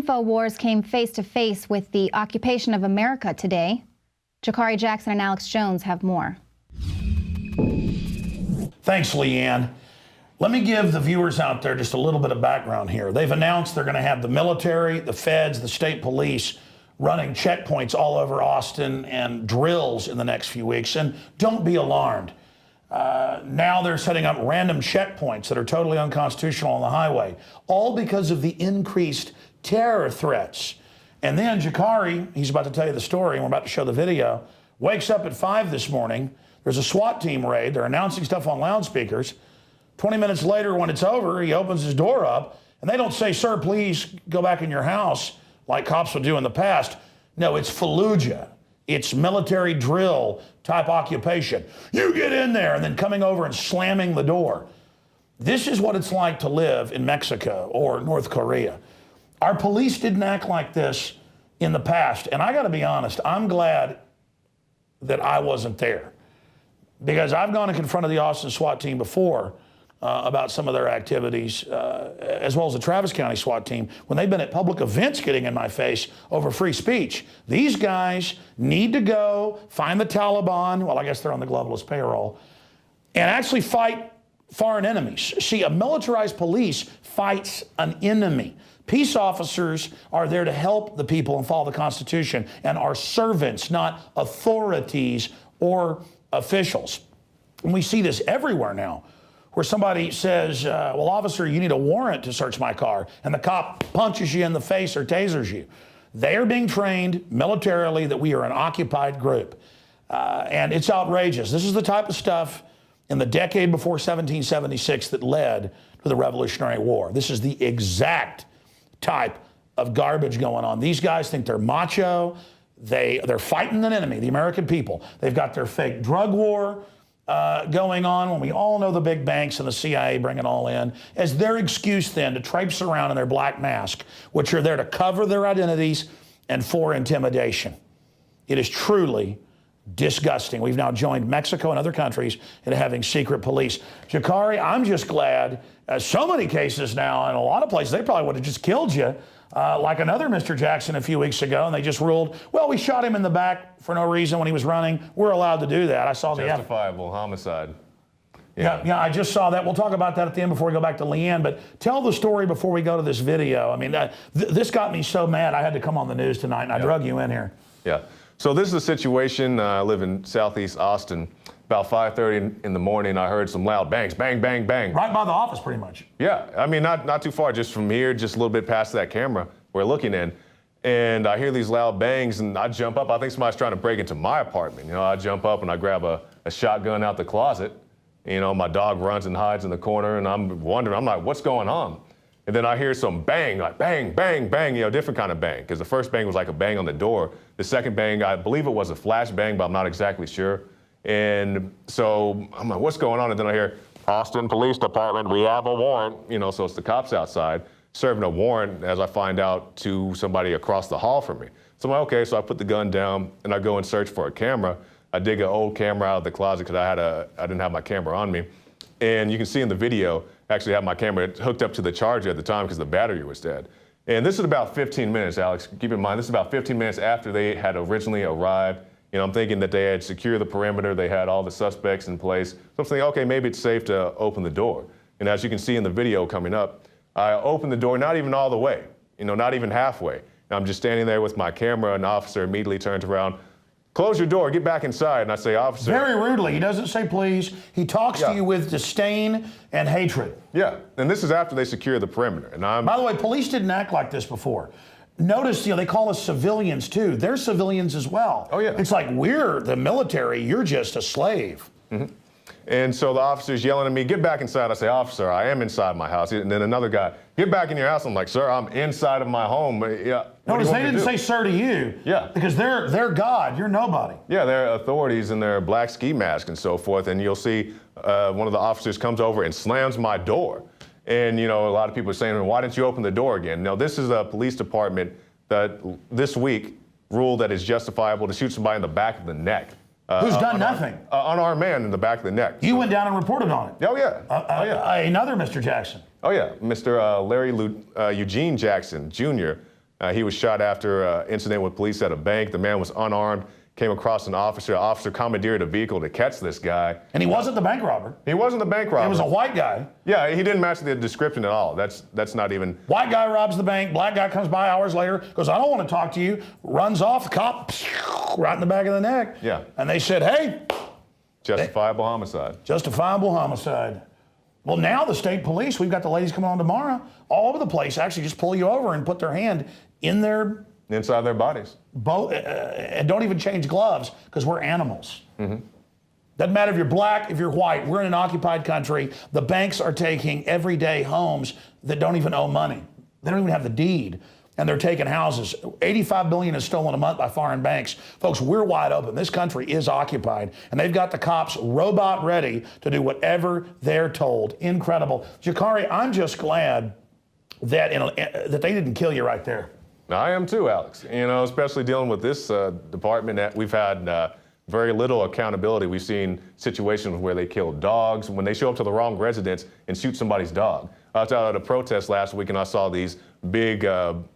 InfoWars came face-to-face with the occupation of America today. Jikari Jackson and Alex Jones have more. Thanks, Leanne. Let me give the viewers out there just a little bit of background here. They've announced they're going to have the military, the feds, the state police running checkpoints all over Austin and drills in the next few weeks. And don't be alarmed. Now they're setting up random checkpoints that are totally unconstitutional on the highway, all because of the increased terror threats. And then Jikari, he's about to tell you the story, and we're about to show the video, wakes up at 5 this morning. There's a SWAT team raid. They're announcing stuff on loudspeakers. 20 minutes later, when it's over, he opens his door up, and they don't say, "Sir, please go back in your house," like cops would do in the past. No, it's Fallujah. It's military drill type occupation. You get in there, and then coming over and slamming the door. This is what it's like to live in Mexico or North Korea. Our police didn't act like this in the past, and I got to be honest, I'm glad that I wasn't there, because I've gone and confronted the Austin SWAT team before about some of their activities, as well as the Travis County SWAT team, when they've been at public events getting in my face over free speech. These guys need to go find the Taliban, well, I guess they're on the globalist payroll, and actually fight foreign enemies. See, a militarized police fights an enemy. Peace officers are there to help the people and follow the Constitution, and are servants, not authorities or officials. And we see this everywhere now, where somebody says, well, officer, you need a warrant to search my car, and the cop punches you in the face or tasers you. They are being trained militarily that we are an occupied group. And it's outrageous. This is the type of stuff in the decade before 1776 that led to the Revolutionary War. This is the exact type of garbage going on. These guys think they're macho. They're fighting an enemy, the American people. They've got their fake drug war going on, when we all know the big banks and the CIA bring it all in, as their excuse then to traipse around in their black mask, which are there to cover their identities and for intimidation. It is truly disgusting. We've now joined Mexico and other countries in having secret police. Jikari, I'm just glad, so many cases now, in a lot of places, they probably would have just killed you, like another Mr. Jackson a few weeks ago, and they just ruled, well, we shot him in the back for no reason when he was running. We're allowed to do that. I saw the justifiable homicide. Yeah, I just saw that. We'll talk about that at the end before we go back to Leanne, but tell the story before we go to this video. I mean, this got me so mad I had to come on the news tonight, and I drug you in here. Yeah. So this is a situation. I live in Southeast Austin. About 5:30 in the morning, I heard some loud bangs, bang, bang, bang. Right by the office, pretty much. Yeah, I mean, not too far, just from here, just a little bit past that camera we're looking in. And I hear these loud bangs, and I jump up. I think somebody's trying to break into my apartment. You know, I jump up and I grab a shotgun out the closet. You know, my dog runs and hides in the corner, and I'm wondering, I'm like, what's going on? And then I hear some bang, like bang, bang, bang, you know, different kind of bang. Because the first bang was like a bang on the door. The second bang, I believe it was a flash bang, but I'm not exactly sure. And so I'm like, what's going on? And then I hear, Austin Police Department, we have a warrant. You know, so it's the cops outside serving a warrant, as I find out, to somebody across the hall from me. So I'm like, okay, so I put the gun down and I go and search for a camera. I dig an old camera out of the closet because I didn't have my camera on me. And you can see in the video, I actually have my camera hooked up to the charger at the time because the battery was dead. And this is about 15 minutes, Alex. Keep in mind, this is about 15 minutes after they had originally arrived. You know, I'm thinking that they had secured the perimeter, they had all the suspects in place. So I'm thinking, okay, maybe it's safe to open the door. And as you can see in the video coming up, I opened the door, not even all the way, you know, not even halfway. And I'm just standing there with my camera, and the officer immediately turns around, close your door, get back inside. And I say, officer. Very rudely. He doesn't say please. He talks to you with disdain and hatred. Yeah, and this is after they secure the perimeter. And By the way, police didn't act like this before. Notice, you know, they call us civilians too. They're civilians as well. Oh, yeah. It's like, we're the military, you're just a slave. Mm-hmm. And so the officer's yelling at me, get back inside. I say, officer, I am inside my house. And then another guy, get back in your house. I'm like, sir, I'm inside of my home. Yeah. Notice they didn't say sir to you. Yeah. Because they're God, you're nobody. Yeah, they're authorities in their black ski masks and so forth. And you'll see one of the officers comes over and slams my door. And, you know, a lot of people are saying, why didn't you open the door again? Now, this is a police department that this week ruled that it's justifiable to shoot somebody in the back of the neck. Who's done nothing? Unarmed man in the back of the neck. You went down and reported on it. Oh, yeah. Oh, yeah. Another Mr. Jackson. Oh, yeah. Mr. Larry Eugene Jackson, Jr., He was shot after an incident with police at a bank. The man was unarmed, came across an officer. An officer commandeered a vehicle to catch this guy. And he wasn't the bank robber. He wasn't the bank robber. It was a white guy. Yeah, he didn't match the description at all. That's not even. White guy robs the bank. Black guy comes by hours later, goes, I don't want to talk to you. Runs off. The cop, right in the back of the neck. Yeah. And they said, hey. Justifiable homicide. Justifiable homicide. Well, now the state police, we've got the ladies coming on tomorrow, all over the place, actually just pull you over and put their hand in their inside their bodies. And don't even change gloves because we're animals. Doesn't matter if you're black, if you're white. We're in an occupied country. The banks are taking everyday homes that don't even owe money. They don't even have the deed. And they're taking houses. 85 billion is stolen a month by foreign banks. Folks, we're wide open. This country is occupied. And they've got the cops robot ready to do whatever they're told. Incredible. Jikari, I'm just glad that, that they didn't kill you right there. I am too, Alex. You know, especially dealing with this department that we've had very little accountability. We've seen situations where they kill dogs, when they show up to the wrong residence and shoot somebody's dog. I was out at a protest last week and I saw these big,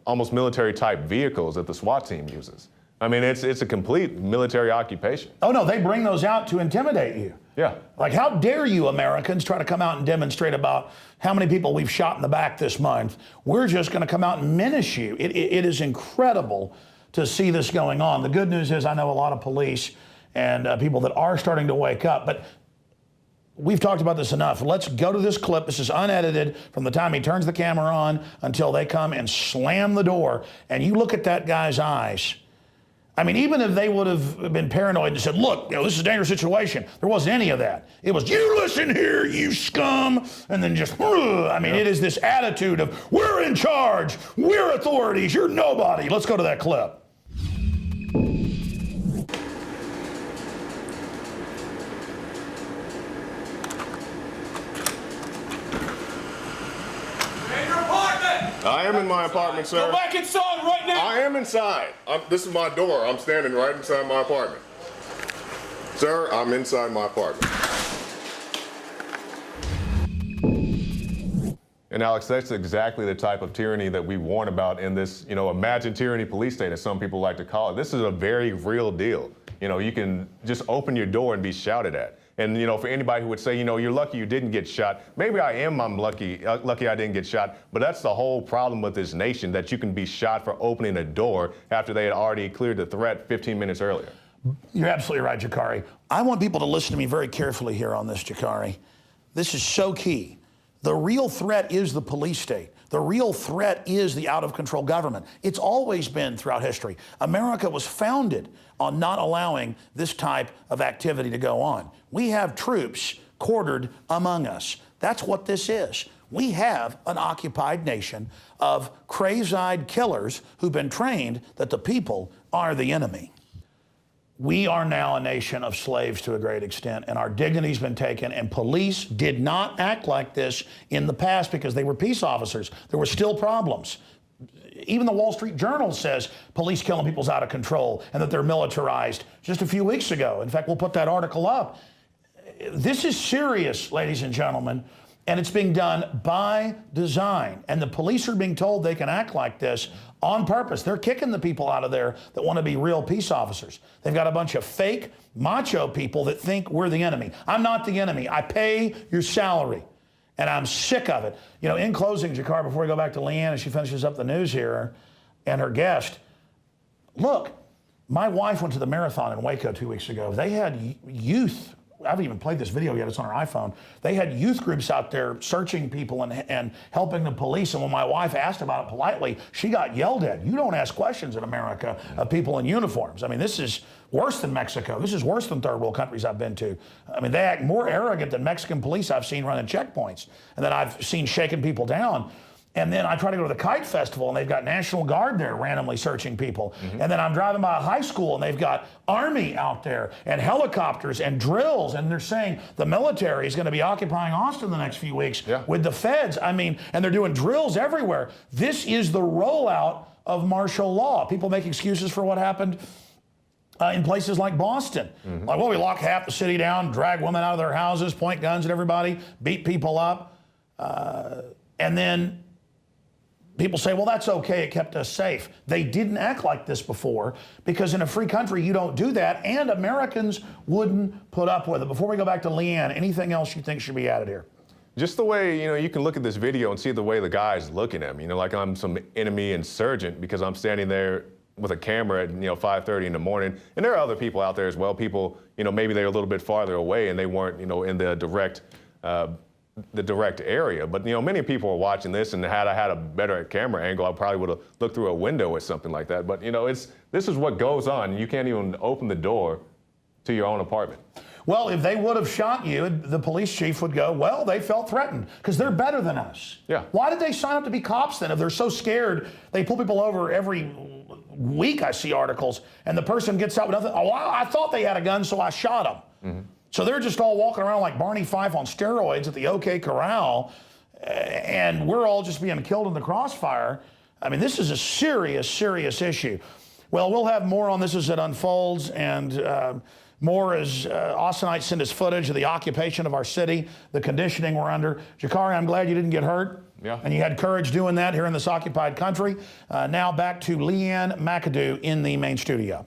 almost military-type vehicles that the SWAT team uses. I mean, it's a complete military occupation. Oh, no, they bring those out to intimidate you. Yeah. Like, how dare you Americans try to come out and demonstrate about how many people we've shot in the back this month? We're just going to come out and menace you. It is incredible to see this going on. The good news is I know a lot of police and people that are starting to wake up, but we've talked about this enough. Let's go to this clip. This is unedited from the time he turns the camera on until they come and slam the door. And you look at that guy's eyes. I mean, even if they would have been paranoid and said, look, this is a dangerous situation, there wasn't any of that. It was, you listen here, you scum, and then just, I mean, it is this attitude of, we're in charge, we're authorities, you're nobody. Let's go to that clip. I am in my apartment, sir. Go back inside right now. I am inside. This is my door. I'm standing right inside my apartment. Sir, I'm inside my apartment. And Alex, that's exactly the type of tyranny that we warn about in this, imagined tyranny police state, as some people like to call it. This is a very real deal. You can just open your door and be shouted at. And, for anybody who would say, you're lucky you didn't get shot, maybe I'm lucky I didn't get shot, but that's the whole problem with this nation, that you can be shot for opening a door after they had already cleared the threat 15 minutes earlier. You're absolutely right, Jikari. I want people to listen to me very carefully here on this, Jikari. This is so key. The real threat is the police state. The real threat is the out-of-control government. It's always been throughout history. America was founded on not allowing this type of activity to go on. We have troops quartered among us. That's what this is. We have an occupied nation of crazy-eyed killers who've been trained that the people are the enemy. We are now a nation of slaves to a great extent, and our dignity's been taken, and police did not act like this in the past because they were peace officers. There were still problems. Even the Wall Street Journal says police killing people's out of control and that they're militarized just a few weeks ago. In fact, we'll put that article up. This is serious, ladies and gentlemen, and it's being done by design. And the police are being told they can act like this on purpose. They're kicking the people out of there that want to be real peace officers. They've got a bunch of fake macho people that think we're the enemy. I'm not the enemy. I pay your salary. And I'm sick of it. In closing, Jikari, before we go back to Leanne as she finishes up the news here and her guest, look, my wife went to the marathon in Waco 2 weeks ago. They had youth. I haven't even played this video yet. It's on her iPhone. They had youth groups out there searching people and helping the police. And when my wife asked about it politely, she got yelled at. You don't ask questions in America of people in uniforms. I mean, this is worse than Mexico. This is worse than third world countries I've been to. I mean, they act more arrogant than Mexican police I've seen running checkpoints and that I've seen shaking people down. And then I try to go to the Kite Festival, and they've got National Guard there randomly searching people. And then I'm driving by a high school, and they've got Army out there, and helicopters, and drills, and they're saying the military is going to be occupying Austin the next few weeks with the feds. I mean, and they're doing drills everywhere. This is the rollout of martial law. People make excuses for what happened in places like Boston. Like, well, we lock half the city down, drag women out of their houses, point guns at everybody, beat people up, and then people say, well, that's okay, it kept us safe. They didn't act like this before, because in a free country, you don't do that, and Americans wouldn't put up with it. Before we go back to Leanne, anything else you think should be added here? Just the way, you can look at this video and see the way the guy's looking at me, like I'm some enemy insurgent because I'm standing there with a camera at, 5:30 in the morning. And there are other people out there as well. People, maybe they're a little bit farther away and they weren't, in the direct area. But, many people are watching this, and had I had a better camera angle, I probably would have looked through a window or something like that. But, this is what goes on. You can't even open the door to your own apartment. Well, if they would have shot you, the police chief would go, well, they felt threatened because they're better than us. Yeah. Why did they sign up to be cops then? If they're so scared, they pull people over every week. I see articles, and the person gets out with nothing. Oh, I thought they had a gun, so I shot them. Mm-hmm. So they're just all walking around like Barney Fife on steroids at the OK Corral, and we're all just being killed in the crossfire. I mean, this is a serious, serious issue. Well, we'll have more on this as it unfolds, and more as Austinites send us footage of the occupation of our city, the conditioning we're under. Jikari, I'm glad you didn't get hurt. Yeah. And you had courage doing that here in this occupied country. Now back to Leanne McAdoo in the main studio.